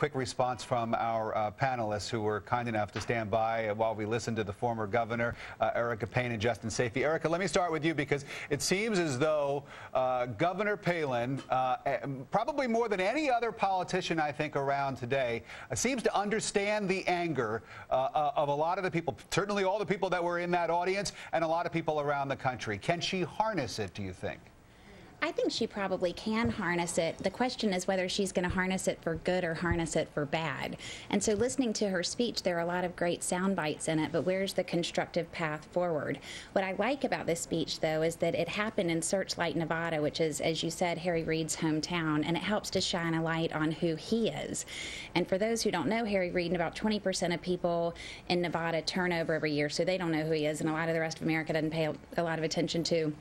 quick response from our panelists who were kind enough to stand by while we listened to the former governor, Erica Payne and Justin Safey. Erica, let me start with you because it seems as though Governor Payne, probably more than any other politician I think around today, seems to understand the anger of a lot of the people, certainly all the people that were in that audience and a lot of people around the country. Can she harness it, do you think? I think she probably can harness it. The question is whether she's going to harness it for good or harness it for bad. And so listening to her speech, there are a lot of great sound bites in it, but where's the constructive path forward? What I like about this speech, though, is that it happened in Searchlight, Nevada, which is, as you said, Harry Reid's hometown, and it helps to shine a light on who he is. And for those who don't know Harry Reid, about 20% of people in Nevada turn over every year, so they don't know who he is, and a lot of the rest of America doesn't pay a lot of attention to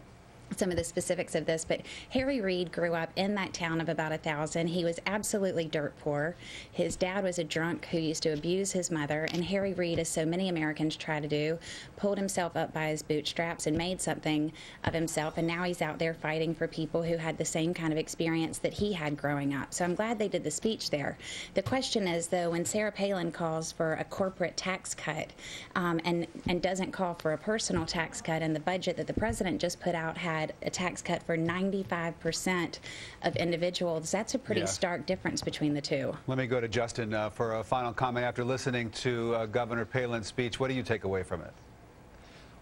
some of the specifics of this, but Harry Reid grew up in that town of about 1,000. He was absolutely dirt poor. His dad was a drunk who used to abuse his mother, and Harry Reid, as so many Americans try to do, pulled himself up by his bootstraps and made something of himself, and now he's out there fighting for people who had the same kind of experience that he had growing up. So I'm glad they did the speech there. The question is, though, when Sarah Palin calls for a corporate tax cut and doesn't call for a personal tax cut, and the budget that the president just put out had a tax cut for 95% of individuals, that's a pretty stark difference between the two. Let me go to Justin for a final comment. After listening to Governor Palin's speech, what do you take away from it?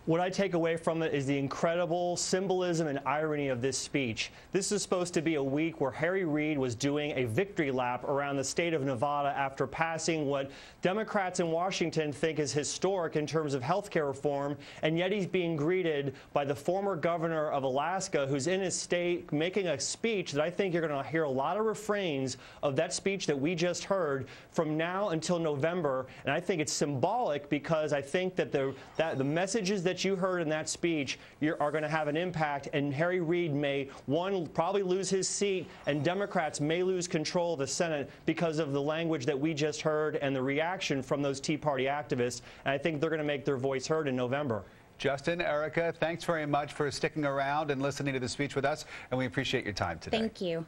What I take away from it is the incredible symbolism and irony of this speech. This is supposed to be a week where Harry Reid was doing a victory lap around the state of Nevada after passing what Democrats in Washington think is historic in terms of health care reform, and yet he's being greeted by the former governor of Alaska, who's in his state making a speech that I think you're going to hear a lot of refrains of that speech that we just heard from now until November. And I think it's symbolic because I think that the messages that you heard in that speech are going to have an impact, and Harry Reid may, one, probably lose his seat, and Democrats may lose control of the Senate because of the language that we just heard and the reaction from those Tea Party activists. And I think they're going to make their voice heard in November. Justin, Erica, thanks very much for sticking around and listening to the speech with us, and we appreciate your time today. Thank you.